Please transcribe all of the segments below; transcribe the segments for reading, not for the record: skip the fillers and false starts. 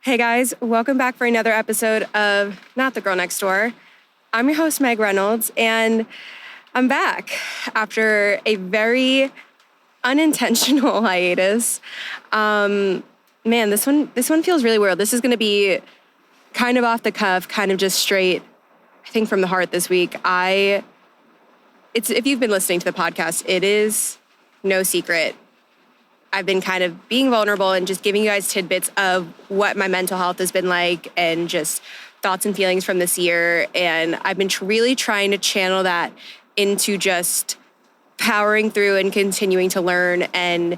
Hey guys, welcome back for another episode of Not the Girl Next Door. I'm your host, Meg Reynolds, and I'm back after a very unintentional hiatus. Man, this one feels really weird. This is going to be kind of off the cuff, kind of just straight, I think, from the heart this week. If you've been listening to the podcast, it is no secret. I've been kind of being vulnerable and just giving you guys tidbits of what my mental health has been like and just thoughts and feelings from this year. And I've been really trying to channel that into just powering through and continuing to learn and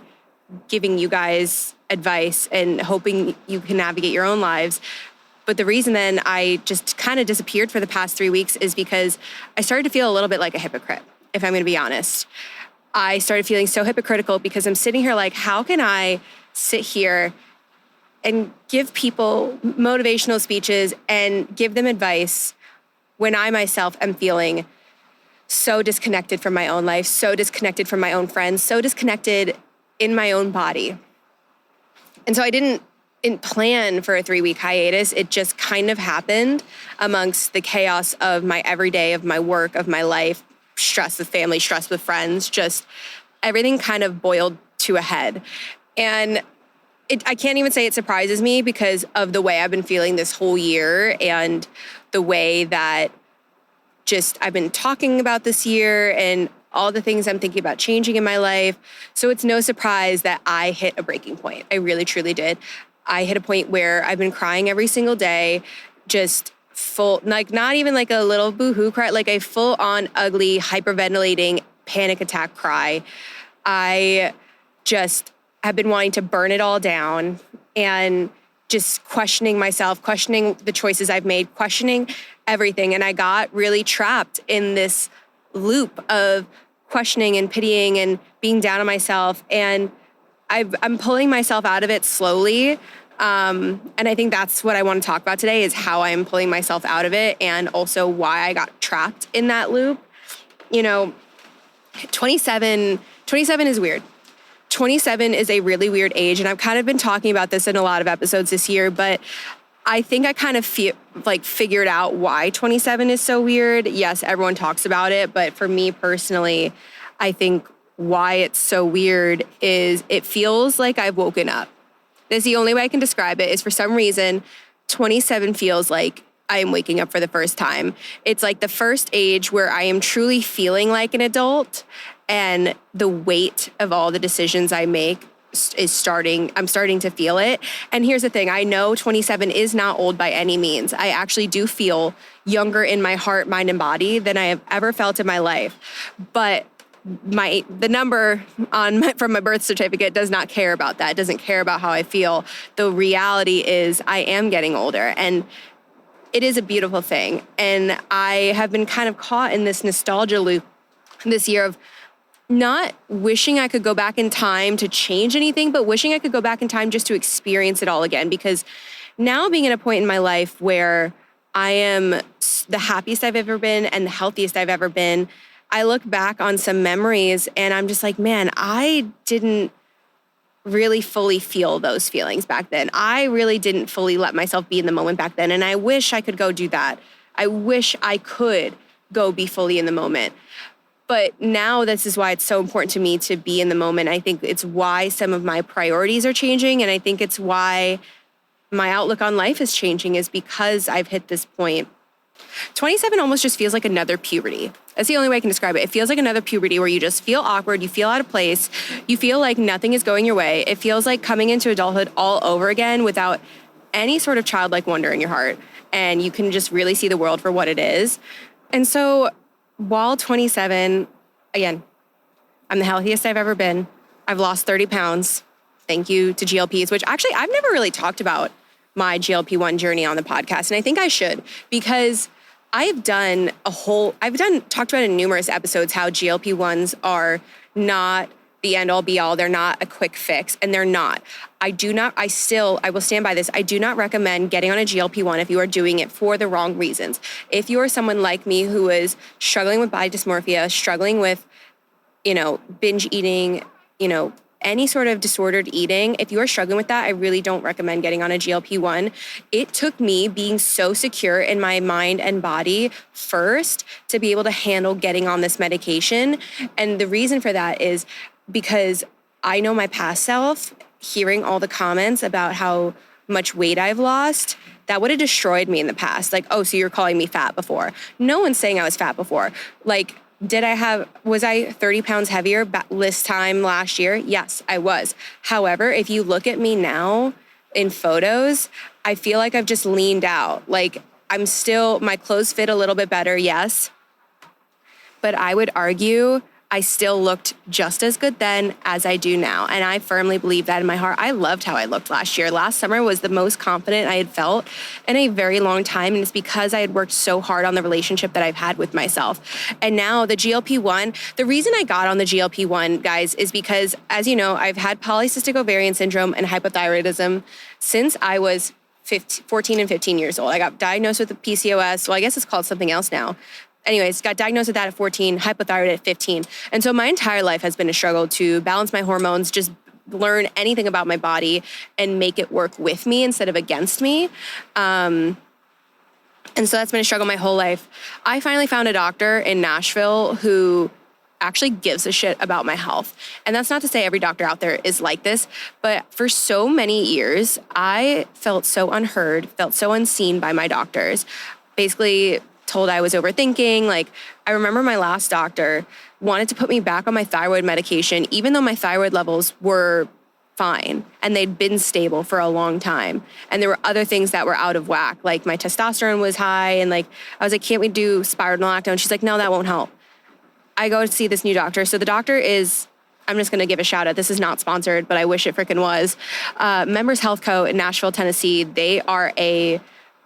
giving you guys advice and hoping you can navigate your own lives. But the reason then I just kind of disappeared for the past 3 weeks is because I started to feel a little bit like a hypocrite, if I'm going to be honest. I started feeling so hypocritical because I'm sitting here like, how can I sit here and give people motivational speeches and give them advice when I myself am feeling so disconnected from my own life, so disconnected from my own friends, so disconnected in my own body. And so I didn't plan for a 3-week hiatus. It just kind of happened amongst the chaos of my everyday, of my work, of my life, stress with family, stress with friends, just everything kind of boiled to a head. And I can't even say it surprises me because of the way I've been feeling this whole year and the way that just I've been talking about this year and all the things I'm thinking about changing in my life. So it's no surprise that I hit a breaking point. I really, truly did. I hit a point where I've been crying every single day, just full, like not even like a little boohoo cry, like a full on ugly, hyperventilating panic attack cry. I just have been wanting to burn it all down and just questioning myself, questioning the choices I've made, questioning everything. And I got really trapped in this loop of questioning and pitying and being down on myself. And I'm pulling myself out of it slowly. And I think that's what I want to talk about today is how I'm pulling myself out of it and also why I got trapped in that loop. You know, 27 is weird. 27 is a really weird age. And I've kind of been talking about this in a lot of episodes this year, but I think I kind of figured out why 27 is so weird. Yes, everyone talks about it, but for me personally, I think why it's so weird is it feels like I've woken up. That's the only way I can describe it is for some reason, 27 feels like I am waking up for the first time. It's like the first age where I am truly feeling like an adult and the weight of all the decisions I make I'm starting to feel it. And here's the thing, I know 27 is not old by any means. I actually do feel younger in my heart, mind, and body than I have ever felt in my life. But the number from my birth certificate does not care about that. It doesn't care about how I feel. The reality is I am getting older and it is a beautiful thing. And I have been kind of caught in this nostalgia loop this year of not wishing I could go back in time to change anything, but wishing I could go back in time just to experience it all again. Because now being at a point in my life where I am the happiest I've ever been and the healthiest I've ever been, I look back on some memories and I'm just like, man, I didn't really fully feel those feelings back then. I really didn't fully let myself be in the moment back then. And I wish I could go do that. I wish I could go be fully in the moment. But now this is why it's so important to me to be in the moment. I think it's why some of my priorities are changing. And I think it's why my outlook on life is changing is because I've hit this point. 27 almost just feels like another puberty. That's the only way I can describe it. It feels like another puberty where you just feel awkward, you feel out of place, you feel like nothing is going your way. It feels like coming into adulthood all over again without any sort of childlike wonder in your heart. And you can just really see the world for what it is. And so while 27, again, I'm the healthiest I've ever been. I've lost 30 pounds. Thank you to GLPs, which actually I've never really talked about my GLP-1 journey on the podcast. And I think I should because talked about in numerous episodes how GLP-1s are not the end all be all. They're not a quick fix and they're not. I will stand by this. I do not recommend getting on a GLP-1 if you are doing it for the wrong reasons. If you are someone like me who is struggling with body dysmorphia, struggling with, binge eating, any sort of disordered eating, if you are struggling with that, I really don't recommend getting on a GLP-1. It took me being so secure in my mind and body first to be able to handle getting on this medication. And the reason for that is because I know my past self, hearing all the comments about how much weight I've lost, that would have destroyed me in the past. Like, oh, so you're calling me fat before. No one's saying I was fat before. Like, was I 30 pounds heavier this time last year? Yes, I was. However, if you look at me now in photos, I feel like I've just leaned out. Like, my clothes fit a little bit better, yes. But I would argue I still looked just as good then as I do now. And I firmly believe that in my heart. I loved how I looked last year. Last summer was the most confident I had felt in a very long time. And it's because I had worked so hard on the relationship that I've had with myself. And now the GLP-1, the reason I got on the GLP-1, guys, is because, as you know, I've had polycystic ovarian syndrome and hypothyroidism since I was 14 and 15 years old. I got diagnosed with the PCOS. Well, I guess it's called something else now. Anyways, got diagnosed with that at 14, hypothyroid at 15. And so my entire life has been a struggle to balance my hormones, just learn anything about my body and make it work with me instead of against me. And so that's been a struggle my whole life. I finally found a doctor in Nashville who actually gives a shit about my health. And that's not to say every doctor out there is like this, but for so many years, I felt so unheard, felt so unseen by my doctors. Basically, told I was overthinking. Like, I remember my last doctor wanted to put me back on my thyroid medication, even though my thyroid levels were fine and they'd been stable for a long time. And there were other things that were out of whack. Like my testosterone was high and like, I was like, can't we do spironolactone? She's like, no, that won't help. I go to see this new doctor. So the doctor is, I'm just going to give a shout out. This is not sponsored, but I wish it freaking was. Members Health Co. in Nashville, Tennessee. They are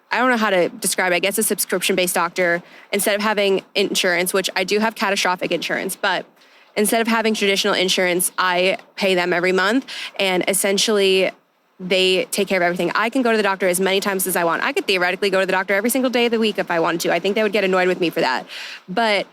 I don't know how to describe it. I guess a subscription-based doctor. Instead of having insurance, which I do have catastrophic insurance, but instead of having traditional insurance, I pay them every month. And essentially, they take care of everything. I can go to the doctor as many times as I want. I could theoretically go to the doctor every single day of the week if I wanted to. I think they would get annoyed with me for that. But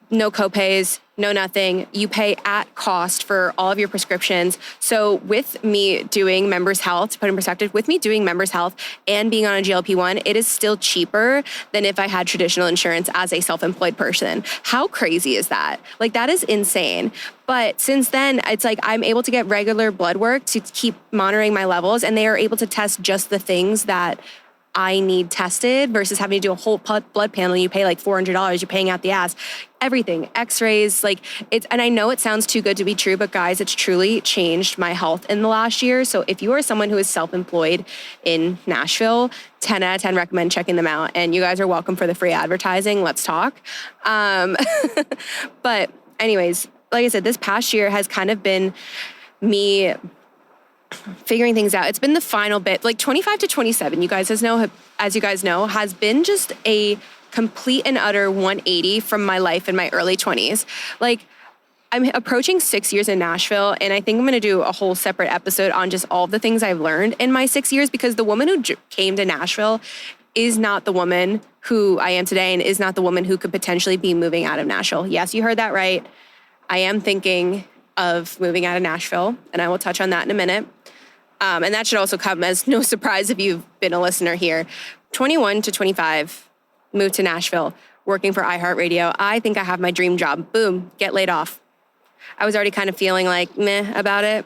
no copays, no nothing. You pay at cost for all of your prescriptions. So with me doing Members Health, to put in perspective, with me doing Members Health and being on a GLP-1, it is still cheaper than if I had traditional insurance as a self-employed person. How crazy is that? Like, that is insane. But since then, it's like I'm able to get regular blood work to keep monitoring my levels, and they are able to test just the things that I need tested versus having to do a whole blood panel. You pay like $400, you're paying out the ass. Everything, x-rays, and I know it sounds too good to be true, but guys, it's truly changed my health in the last year. So if you are someone who is self-employed in Nashville, 10 out of 10 recommend checking them out. And you guys are welcome for the free advertising. Let's talk. But anyways, like I said, this past year has kind of been me figuring things out. It's been the final bit, like 25 to 27, you guys, as you guys know, has been just a complete and utter 180 from my life in my early 20s. Like, I'm approaching 6 years in Nashville, and I think I'm going to do a whole separate episode on just all the things I've learned in my 6 years, because the woman who came to Nashville is not the woman who I am today and is not the woman who could potentially be moving out of Nashville. Yes, you heard that right. I am thinking of moving out of Nashville, and I will touch on that in a minute. And that should also come as no surprise if you've been a listener here. 21 to 25, moved to Nashville, working for iHeartRadio. I think I have my dream job. Boom, get laid off. I was already kind of feeling like meh about it.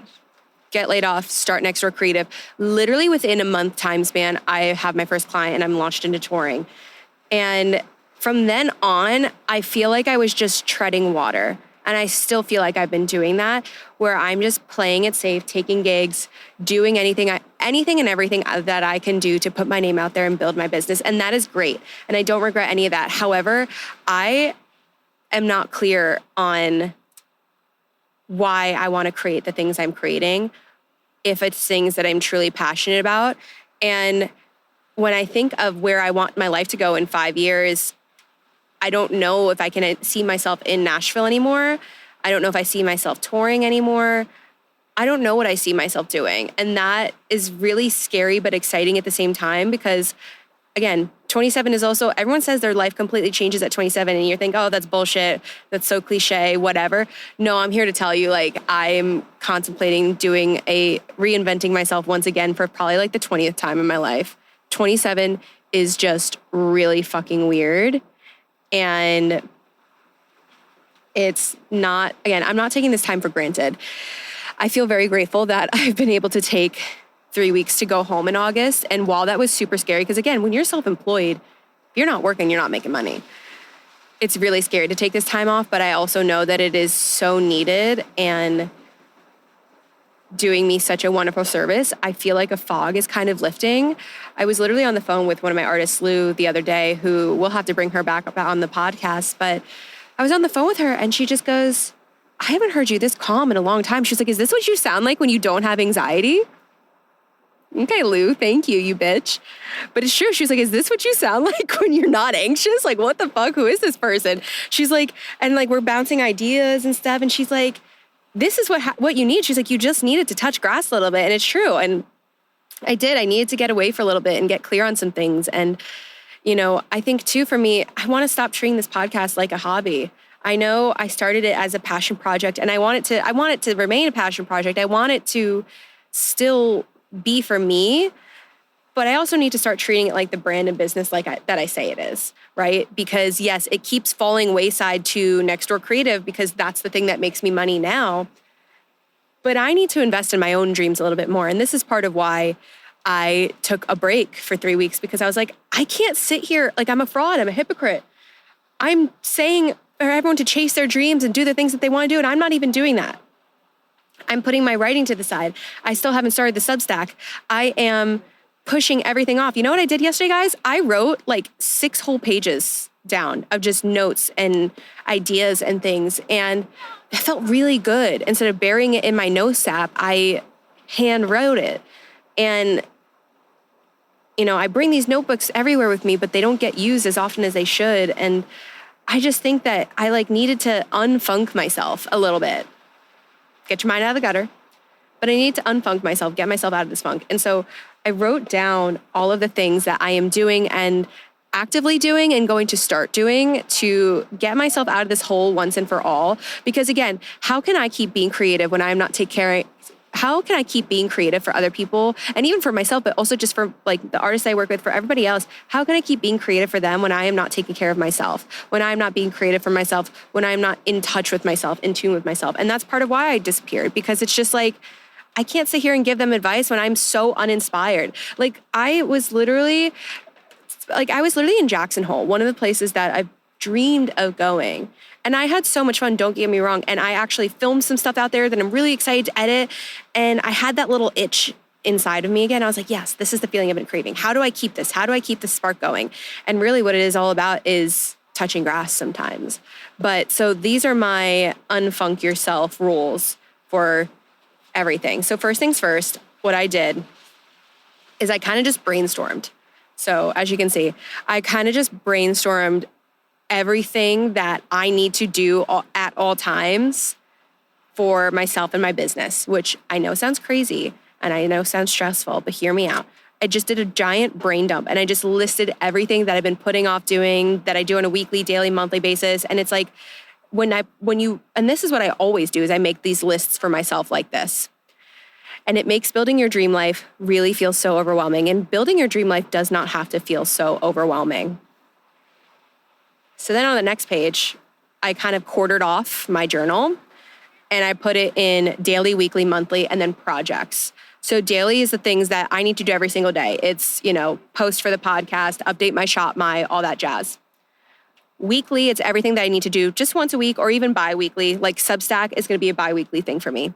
Get laid off, start Next Door Creative. Literally within a month time span, I have my first client and I'm launched into touring. And from then on, I feel like I was just treading water. And I still feel like I've been doing that, where I'm just playing it safe, taking gigs, doing anything and everything that I can do to put my name out there and build my business. And that is great. And I don't regret any of that. However, I am not clear on why I want to create the things I'm creating, if it's things that I'm truly passionate about. And when I think of where I want my life to go in 5 years, I don't know if I can see myself in Nashville anymore. I don't know if I see myself touring anymore. I don't know what I see myself doing. And that is really scary but exciting at the same time, because again, 27 is also, everyone says their life completely changes at 27 and you think, oh, that's bullshit. That's so cliche, whatever. No, I'm here to tell you, like, I'm contemplating reinventing myself once again for probably like the 20th time in my life. 27 is just really fucking weird. And it's not, again, I'm not taking this time for granted. I feel very grateful that I've been able to take 3 weeks to go home in August. And while that was super scary, because again, when you're self-employed, if you're not working, you're not making money. It's really scary to take this time off, but I also know that it is so needed and doing me such a wonderful service. I feel like a fog is kind of lifting. I was literally on the phone with one of my artists, Lou, the other day, who we'll have to bring her back on the podcast, but I was on the phone with her and she just goes, I haven't heard you this calm in a long time. She's like, is this what you sound like when you don't have anxiety? Okay, Lou, thank you, you bitch. But it's true. She was like, is this what you sound like when you're not anxious? Like, what the fuck? Who is this person? She's like, and like, we're bouncing ideas and stuff. And she's like, this is what you need. She's like, you just needed to touch grass a little bit. And it's true. And I did. I needed to get away for a little bit and get clear on some things. And, you know, I think too, for me, I want to stop treating this podcast like a hobby. I know I started it as a passion project and I want it to remain a passion project. I want it to still be for me, but I also need to start treating it like the brand and business that I say it is, right? Because yes, it keeps falling wayside to Nextdoor Creative because that's the thing that makes me money now. But I need to invest in my own dreams a little bit more. And this is part of why I took a break for 3 weeks, because I was like, I can't sit here like I'm a fraud, I'm a hypocrite. I'm saying for everyone to chase their dreams and do the things that they want to do, and I'm not even doing that. I'm putting my writing to the side. I still haven't started the Substack. I am pushing everything off. You know what I did yesterday, guys? I wrote like 6 whole pages down of just notes and ideas and things. And it felt really good. Instead of burying it in my notes app, I hand wrote it. And, you know, I bring these notebooks everywhere with me, but they don't get used as often as they should. And I just think that I like needed to unfunk myself a little bit. Get your mind out of the gutter. But I need to unfunk myself, get myself out of this funk. And so I wrote down all of the things that I am doing and actively doing and going to start doing to get myself out of this hole once and for all. Because again, how can I keep being creative when I'm not how can I keep being creative for other people and even for myself, but also just for like the artists I work with, for everybody else? How can I keep being creative for them when I am not taking care of myself, when I'm not being creative for myself, when I'm not in touch with myself, in tune with myself? And that's part of why I disappeared, because it's just like, I can't sit here and give them advice when I'm so uninspired. Like I was literally in Jackson Hole, one of the places that I've dreamed of going. And I had so much fun, don't get me wrong. And I actually filmed some stuff out there that I'm really excited to edit. And I had that little itch inside of me again. I was like, yes, this is the feeling I've been craving. How do I keep this? How do I keep this spark going? And really what it is all about is touching grass sometimes. But so these are my unfunk yourself rules for everything. So first things first, what I did is I kind of just brainstormed. So as you can see, I kind of just brainstormed everything that I need to do at all times for myself and my business, which I know sounds crazy and I know sounds stressful, but hear me out. I just did a giant brain dump and I just listed everything that I've been putting off doing, that I do on a weekly, daily, monthly basis. And it's like, and this is what I always do, is I make these lists for myself like this. And it makes building your dream life really feel so overwhelming. And building your dream life does not have to feel so overwhelming. So then on the next page, I kind of quartered off my journal and I put it in daily, weekly, monthly, and then projects. So daily is the things that I need to do every single day. It's, post for the podcast, update my shop, all that jazz. Weekly, it's everything that I need to do just once a week or even bi-weekly. Like Substack is going to be a bi-weekly thing for me.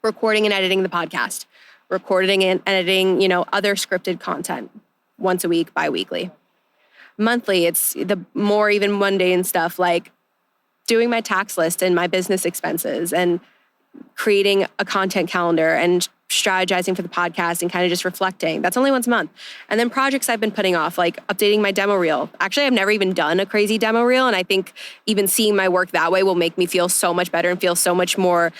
Recording and editing the podcast. Recording and editing, other scripted content once a week, bi-weekly. Monthly, it's the more even mundane stuff like doing my tax list and my business expenses and creating a content calendar and strategizing for the podcast and kind of just reflecting. That's only once a month. And then projects I've been putting off, like updating my demo reel. Actually, I've never even done a crazy demo reel. And I think even seeing my work that way will make me feel so much better and feel so much more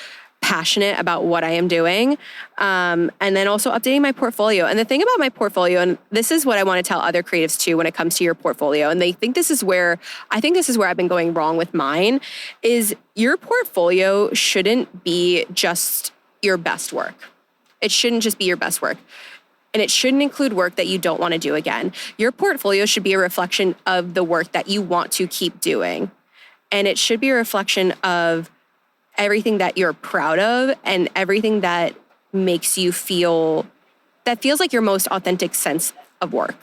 passionate about what I am doing. And then also updating my portfolio. And the thing about my portfolio, and this is what I want to tell other creatives too when it comes to your portfolio, and I think this is where I've been going wrong with mine, is your portfolio shouldn't be just your best work. It shouldn't just be your best work. And it shouldn't include work that you don't want to do again. Your portfolio should be a reflection of the work that you want to keep doing. And it should be a reflection of everything that you're proud of and everything that makes you feel, that feels like your most authentic sense of work,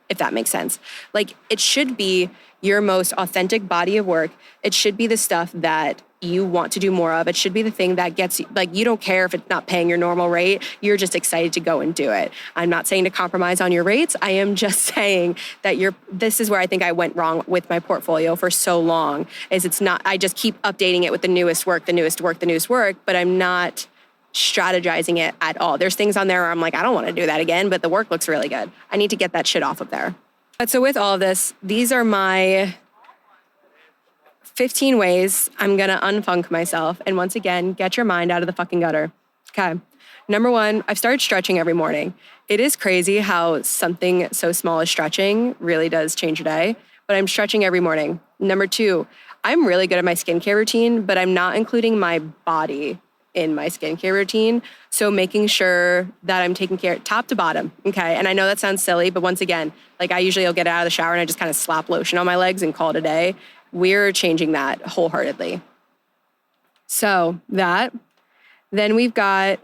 if that makes sense. Like, it should be your most authentic body of work. It should be the stuff that you want to do more of. It should be the thing that gets you, like, you don't care if it's not paying your normal rate. You're just excited to go and do it. I'm not saying to compromise on your rates. I am just saying that this is where I think I went wrong with my portfolio for so long, is it's not, I just keep updating it with the newest work, but I'm not strategizing it at all. There's things on there where I'm like, I don't want to do that again, but the work looks really good. I need to get that shit off of there. But so with all of this, these are my 15 ways I'm going to unfunk myself. And once again, get your mind out of the fucking gutter. Okay. Number one, I've started stretching every morning. It is crazy how something so small as stretching really does change your day, but I'm stretching every morning. Number two, I'm really good at my skincare routine, but I'm not including my body in my skincare routine. So making sure that I'm taking care top to bottom. Okay. And I know that sounds silly, but once again, like, I usually will get out of the shower and I just kind of slap lotion on my legs and call it a day. We're changing that wholeheartedly. So then we've got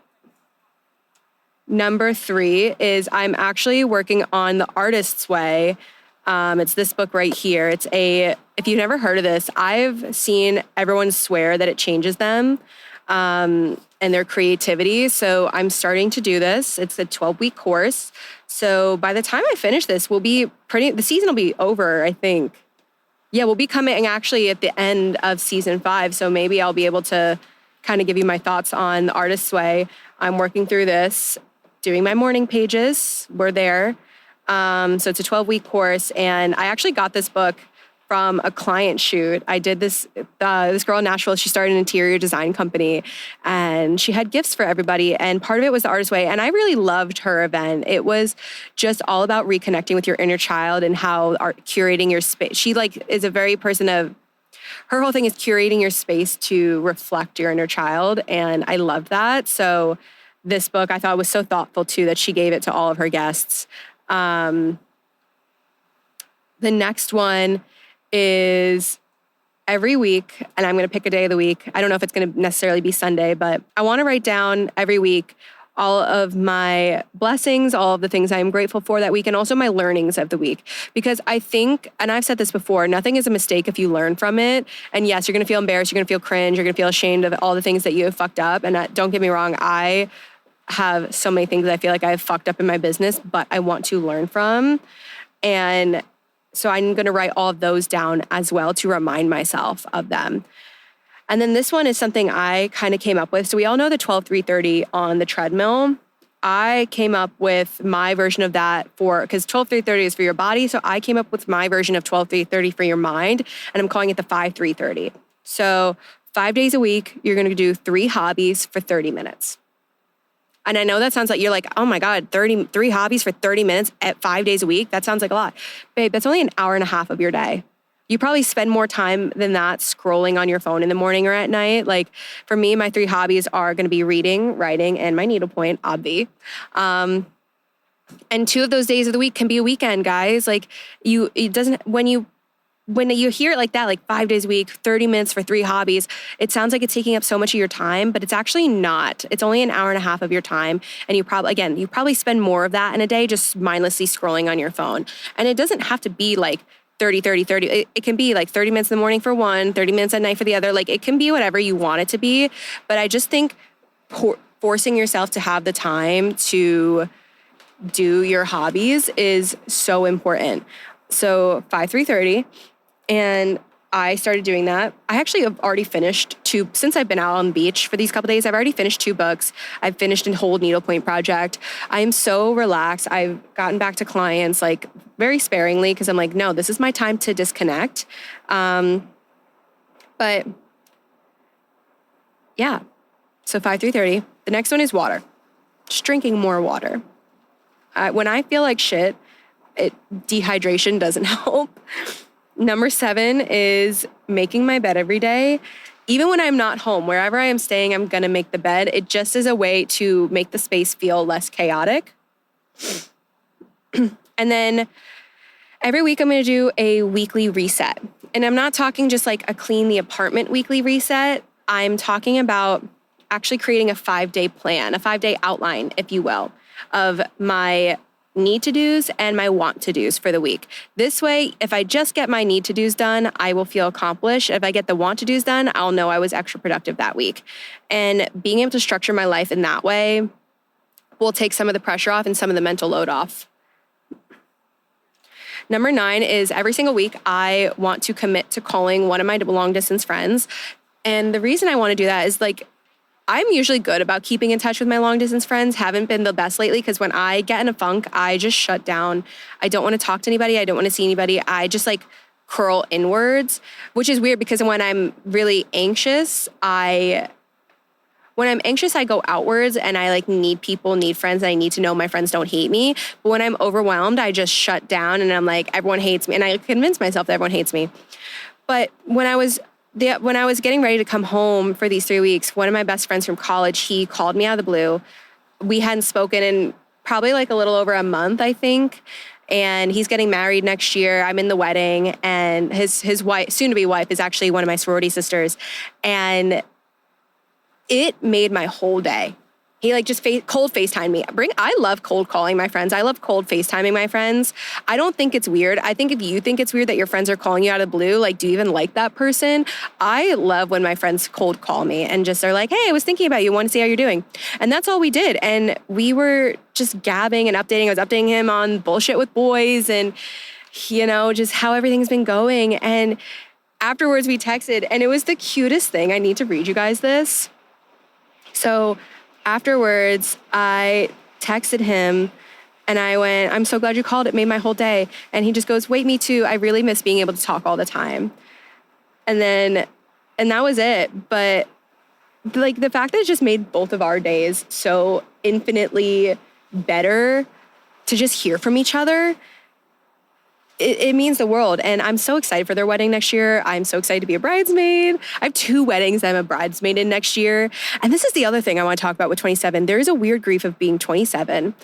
number 3 is I'm actually working on The Artist's Way. It's this book right here. If you've never heard of this, I've seen everyone swear that it changes them and their creativity. So I'm starting to do this. It's a 12-week course. So by the time I finish this, the season will be over, I think. Yeah, we'll be coming actually at the end of season 5. So maybe I'll be able to kind of give you my thoughts on The Artist's Way. I'm working through this, doing my morning pages. We're there. So it's a 12-week course. And I actually got this book from a client shoot. I did this girl in Nashville, she started an interior design company and she had gifts for everybody. And part of it was The Artist's Way. And I really loved her event. It was just all about reconnecting with your inner child and how curating your space. She is a very person of, her whole thing is curating your space to reflect your inner child. And I loved that. So this book I thought was so thoughtful too, that she gave it to all of her guests. The next one is every week, and I'm going to pick a day of the week. I don't know if it's going to necessarily be Sunday, but I want to write down every week all of my blessings, all of the things I'm grateful for that week, and also my learnings of the week. Because I think, and I've said this before, nothing is a mistake if you learn from it. And yes, you're going to feel embarrassed, you're going to feel cringe, you're going to feel ashamed of all the things that you have fucked up. And don't get me wrong, I have so many things that I feel like I've fucked up in my business, but I want to learn from. And so I'm going to write all of those down as well to remind myself of them. And then this one is something I kind of came up with. So we all know the 12-3-30 on the treadmill. I came up with my version of that because 12-3-30 is for your body. So I came up with my version of 12-3-30 for your mind, and I'm calling it the 5-3-30. So 5 days a week, you're going to do 3 hobbies for 30 minutes. And I know that sounds like you're like, oh my God, 3 hobbies for 30 minutes at 5 days a week. That sounds like a lot. Babe, that's only an hour and a half of your day. You probably spend more time than that scrolling on your phone in the morning or at night. Like for me, my 3 hobbies are going to be reading, writing, and my needlepoint, obvi. And 2 of those days of the week can be a weekend, guys. Like when you hear it like that, like 5 days a week, 30 minutes for 3 hobbies, it sounds like it's taking up so much of your time, but it's actually not. It's only an hour and a half of your time. And you probably spend more of that in a day just mindlessly scrolling on your phone. And it doesn't have to be like 30. It can be like 30 minutes in the morning for one, 30 minutes at night for the other. Like it can be whatever you want it to be. But I just think forcing yourself to have the time to do your hobbies is so important. So 5-3-30. And I started doing that. I actually have already finished 2, since I've been out on the beach for these couple days, I've already finished 2 books. I've finished a whole needlepoint project. I am so relaxed. I've gotten back to clients like very sparingly because I'm like, no, this is my time to disconnect. But yeah, So 5 through 30. The next one is water. Just drinking more water. When I feel like shit, dehydration doesn't help. Number 7 is making my bed every day. Even when I'm not home, wherever I am staying, I'm gonna make the bed. It just is a way to make the space feel less chaotic. And then every week I'm gonna do a weekly reset. And I'm not talking just like a clean the apartment weekly reset. I'm talking about actually creating a 5-day plan, a 5-day outline, if you will, of my need to do's and my want to do's for the week. This way, if I just get my need to do's done, I will feel accomplished. If I get the want to do's done, I'll know I was extra productive that week. And being able to structure my life in that way will take some of the pressure off and some of the mental load off. Number 9 is every single week, I want to commit to calling one of my long distance friends. And the reason I want to do that is like, I'm usually good about keeping in touch with my long distance friends. Haven't been the best lately because when I get in a funk, I just shut down. I don't want to talk to anybody. I don't want to see anybody. I just like curl inwards, which is weird because when I'm really anxious, I go outwards and I like need people, need friends, and I need to know my friends don't hate me. But when I'm overwhelmed, I just shut down and I'm like, everyone hates me. And I convince myself that everyone hates me. But when I was getting ready to come home for these 3 weeks, one of my best friends from college, he called me out of the blue. We hadn't spoken in probably like a little over a month, I think. And he's getting married next year. I'm in the wedding, and his wife, soon-to-be wife, is actually one of my sorority sisters. And it made my whole day. He like just cold FaceTimed me. I love cold calling my friends. I love cold FaceTiming my friends. I don't think it's weird. I think if you think it's weird that your friends are calling you out of the blue, like, do you even like that person? I love when my friends cold call me and just are like, hey, I was thinking about you. Want to see how you're doing. And that's all we did. And we were just gabbing and updating. I was updating him on bullshit with boys and, you know, just how everything's been going. And afterwards we texted, and it was the cutest thing. I need to read you guys this. So afterwards, I texted him and I went, I'm so glad you called. It made my whole day. And he just goes, wait, me too. I really miss being able to talk all the time. And that was it. But like the fact that it just made both of our days so infinitely better to just hear from each other, it means the world. And I'm so excited for their wedding next year. I'm so excited to be a bridesmaid. I have 2 weddings that I'm a bridesmaid in next year. And this is the other thing I want to talk about with 27. There is a weird grief of being 27.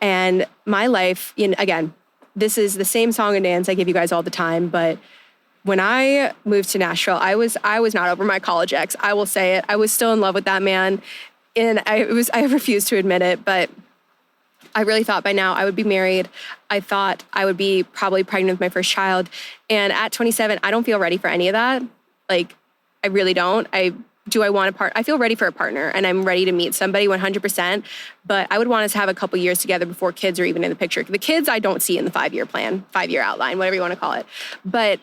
And my life, again, this is the same song and dance I give you guys all the time. But when I moved to Nashville, I was not over my college ex. I will say it. I was still in love with that man. And I refused to admit it, but I really thought by now I would be married. I thought I would be probably pregnant with my first child. And at 27, I don't feel ready for any of that. Like, I really don't. I feel ready for a partner, and I'm ready to meet somebody 100%. But I would want us to have a couple years together before kids are even in the picture. The kids I don't see in the 5-year plan, 5-year outline, whatever you want to call it. But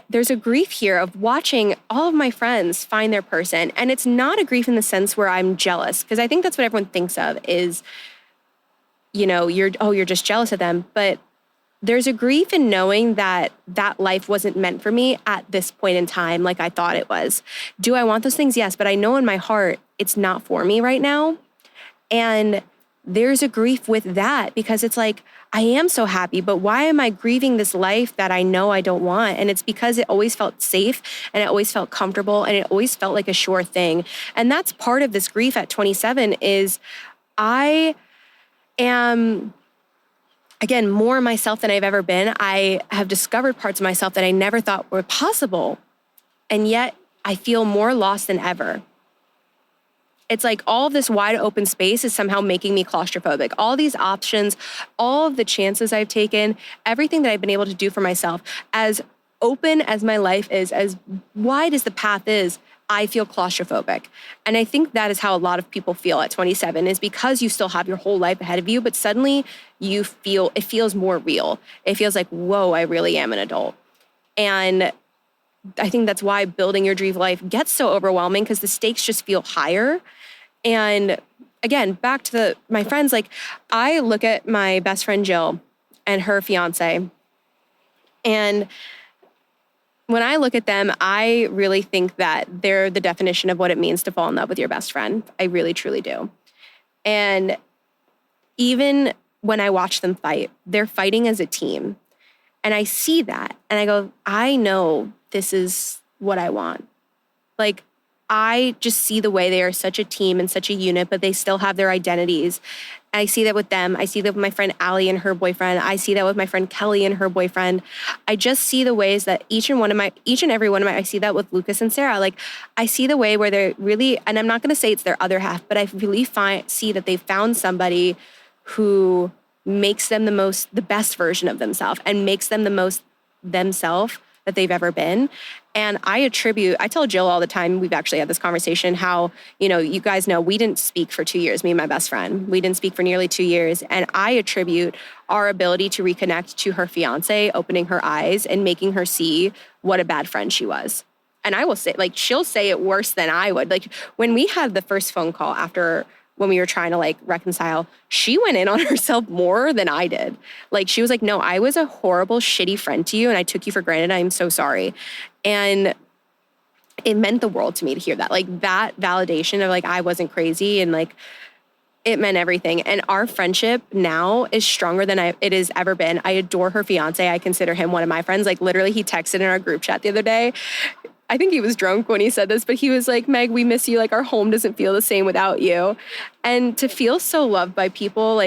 there's a grief here of watching all of my friends find their person. And it's not a grief in the sense where I'm jealous, because I think that's what everyone thinks of is, you're just jealous of them. But there's a grief in knowing that life wasn't meant for me at this point in time like I thought it was. Do I want those things? Yes, but I know in my heart it's not for me right now. And there's a grief with that because it's like, I am so happy, but why am I grieving this life that I know I don't want? And it's because it always felt safe and it always felt comfortable and it always felt like a sure thing. And that's part of this grief at 27 is I am, again, more myself than I've ever been. I have discovered parts of myself that I never thought were possible. And yet I feel more lost than ever. It's like all of this wide open space is somehow making me claustrophobic. All these options, all of the chances I've taken, everything that I've been able to do for myself, as open as my life is, as wide as the path is, I feel claustrophobic. And I think that is how a lot of people feel at 27 is because you still have your whole life ahead of you, but suddenly it feels more real. It feels like, whoa, I really am an adult. And I think that's why building your dream life gets so overwhelming because the stakes just feel higher. And again, back to my friends, like I look at my best friend Jill and her fiance, and when I look at them, I really think that they're the definition of what it means to fall in love with your best friend. I really, truly do. And even when I watch them fight, they're fighting as a team. And I see that and I go, I know this is what I want. Like, I just see the way they are such a team and such a unit, but they still have their identities. I see that with them. I see that with my friend Allie and her boyfriend. I see that with my friend Kelly and her boyfriend. I just see the ways that each and every one of my, I see that with Lucas and Sarah. Like, I see the way where they're really, and I'm not going to say it's their other half, but I really see that they found somebody who makes them the best version of themselves and makes them the most themselves that they've ever been. And I tell Jill all the time, we've actually had this conversation, how, you guys know we didn't speak for 2 years, me and my best friend. We didn't speak for nearly 2 years. And I attribute our ability to reconnect to her fiance, opening her eyes and making her see what a bad friend she was. And I will say, like, she'll say it worse than I would. Like, when we had the first phone call after when we were trying to reconcile, she went in on herself more than I did. Like, she was like, no, I was a horrible, shitty friend to you and I took you for granted. I'm so sorry. And it meant the world to me to hear that. Like, that validation of I wasn't crazy, and it meant everything. And our friendship now is stronger than it has ever been. I adore her fiance. I consider him one of my friends. Like, literally, he texted in our group chat the other day. I think he was drunk when he said this, but he was like, Meg, we miss you. Like, our home doesn't feel the same without you. And to feel so loved by people,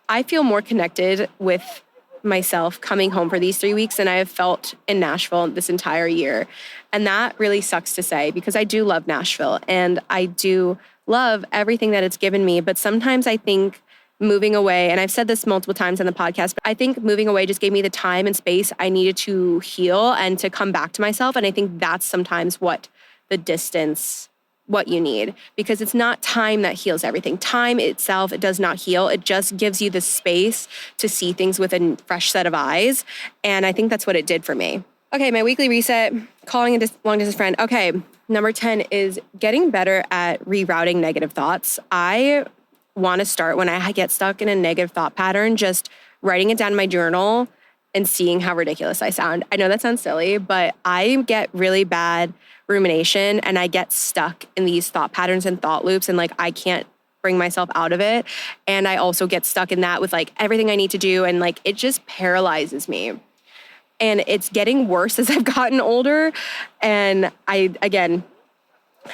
I feel more connected with myself coming home for these 3 weeks than I have felt in Nashville this entire year. And that really sucks to say, because I do love Nashville and I do love everything that it's given me. But sometimes I think moving away, and I've said this multiple times on the podcast, but I think moving away just gave me the time and space I needed to heal and to come back to myself. And I think that's sometimes what you need, because it's not time that heals everything. Time itself, it does not heal. It just gives you the space to see things with a fresh set of eyes. And I think that's what it did for me. Okay, my weekly reset, calling a long distance friend. Okay, number 10 is getting better at rerouting negative thoughts. I want to start, when I get stuck in a negative thought pattern, just writing it down in my journal and seeing how ridiculous I sound. I know that sounds silly, but I get really bad rumination and I get stuck in these thought patterns and thought loops, and I can't bring myself out of it. And I also get stuck in that with everything I need to do, and it just paralyzes me. And it's getting worse as I've gotten older. And I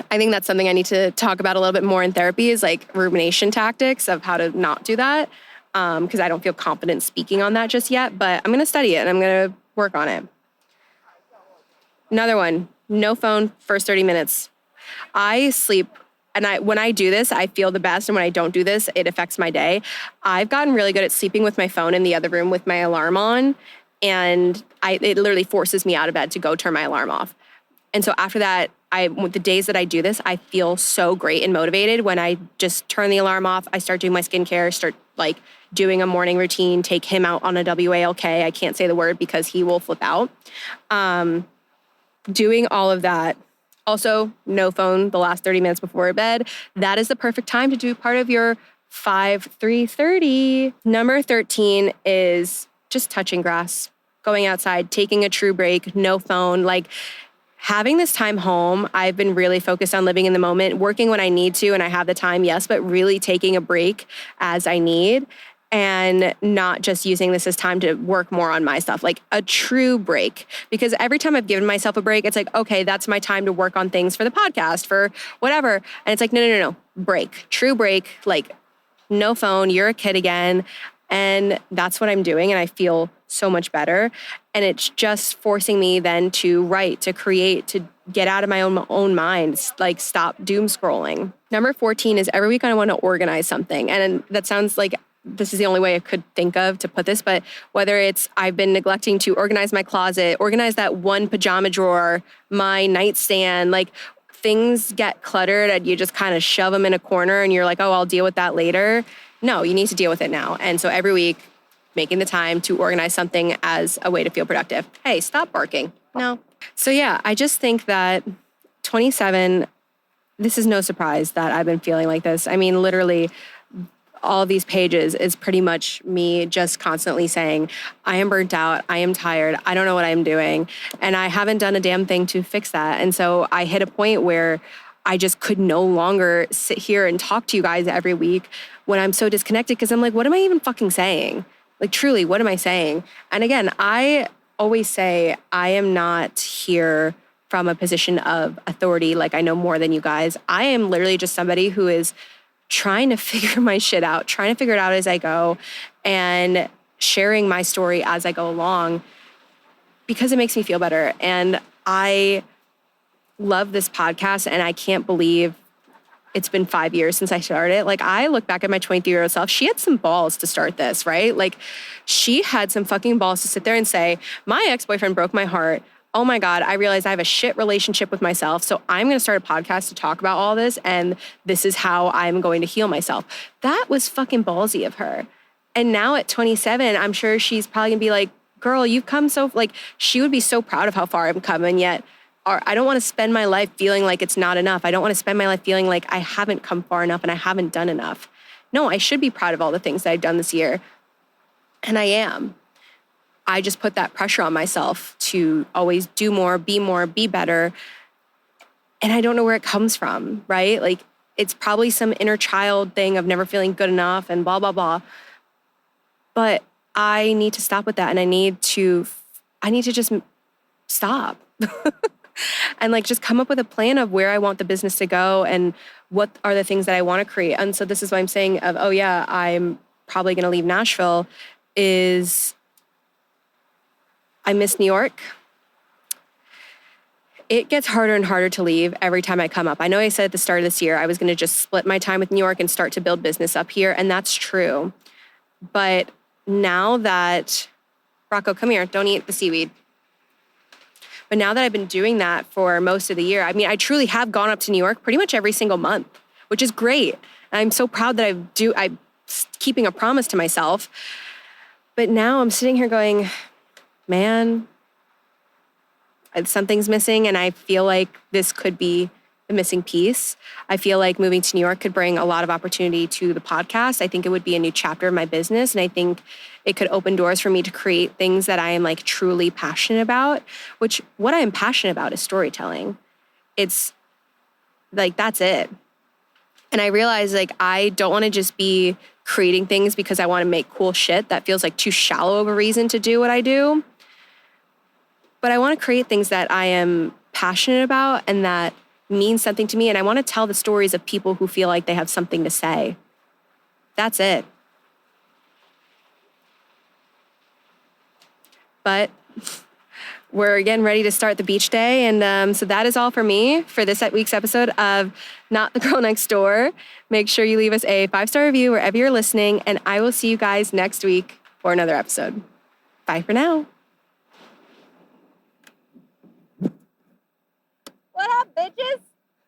think that's something I need to talk about a little bit more in therapy, is rumination tactics of how to not do that. Because I don't feel confident speaking on that just yet, but I'm going to study it and I'm going to work on it. Another one, no phone first 30 minutes. I sleep, and when I do this, I feel the best. And when I don't do this, it affects my day. I've gotten really good at sleeping with my phone in the other room with my alarm on. And it literally forces me out of bed to go turn my alarm off. And so after that, the days that I do this, I feel so great and motivated. When I just turn the alarm off, I start doing my skincare, start doing a morning routine, take him out on a WALK. I can't say the word because he will flip out. Doing all of that. Also, no phone the last 30 minutes before bed. That is the perfect time to do part of your 5-3-30. Number 13 is just touching grass, going outside, taking a true break, no phone. Having this time home, I've been really focused on living in the moment, working when I need to, and I have the time, yes, but really taking a break as I need, and not just using this as time to work more on my stuff, a true break. Because every time I've given myself a break, it's okay, that's my time to work on things for the podcast, for whatever. And it's no, break, true break, no phone, you're a kid again. And that's what I'm doing. And I feel so much better. And it's just forcing me then to write, to create, to get out of my own mind, stop doom scrolling. Number 14 is every week I want to organize something. And that sounds like this is the only way I could think of to put this, but whether it's I've been neglecting to organize my closet, organize that one pajama drawer, my nightstand, things get cluttered and you just kind of shove them in a corner and you're oh, I'll deal with that later. No, you need to deal with it now. And so every week, making the time to organize something as a way to feel productive. Hey, stop barking. No. So yeah, I just think that 27, this is no surprise that I've been feeling like this. I mean, literally, all these pages is pretty much me just constantly saying, I am burnt out, I am tired, I don't know what I'm doing, and I haven't done a damn thing to fix that. And so I hit a point where I just could no longer sit here and talk to you guys every week when I'm so disconnected, because I'm like, what am I even fucking saying? Like, truly, what am I saying? And again, I always say I am not here from a position of authority, like I know more than you guys. I am literally just somebody who is trying to figure my shit out, trying to figure it out as I go, and sharing my story as I go along because it makes me feel better. And I love this podcast, and I can't believe it's been 5 years since I started. Like, I look back at my 23-year-old self. She had some balls to start this, right? Like, she had some fucking balls to sit there and say, my ex-boyfriend broke my heart. Oh my God, I realized I have a shit relationship with myself. So I'm going to start a podcast to talk about all this. And this is how I'm going to heal myself. That was fucking ballsy of her. And now at 27, I'm sure she's probably gonna be like, girl, you've come so, like, she would be so proud of how far I've come. And yet I don't want to spend my life feeling like it's not enough. I don't want to spend my life feeling like I haven't come far enough and I haven't done enough. No, I should be proud of all the things that I've done this year. And I am. I just put that pressure on myself to always do more, be better. And I don't know where it comes from, right? Like, it's probably some inner child thing of never feeling good enough and blah, blah, blah. But I need to stop with that. And I need to just stop and like just come up with a plan of where I want the business to go and what are the things that I want to create. And so this is why I'm saying of, oh yeah, I'm probably going to leave Nashville, is I miss New York. It gets harder and harder to leave every time I come up. I know I said at the start of this year, I was going to just split my time with New York and start to build business up here. And that's true. But now that, Rocco, come here, don't eat the seaweed. But now that I've been doing that for most of the year, I mean, I truly have gone up to New York pretty much every single month, which is great. And I'm so proud that I'm keeping a promise to myself. But now I'm sitting here going, man, something's missing, and I feel like this could be the missing piece. I feel like moving to New York could bring a lot of opportunity to the podcast. I think it would be a new chapter of my business, and I think it could open doors for me to create things that I am like truly passionate about, which what I am passionate about is storytelling. It's like, that's it. And I realize like I don't want to just be creating things because I want to make cool shit. That feels like too shallow of a reason to do what I do. But I want to create things that I am passionate about and that mean something to me. And I want to tell the stories of people who feel like they have something to say. That's it. But we're again ready to start the beach day. And so that is all for me for this week's episode of Not the Girl Next Door. Make sure you leave us a 5-star review wherever you're listening. And I will see you guys next week for another episode. Bye for now. What up, bitches?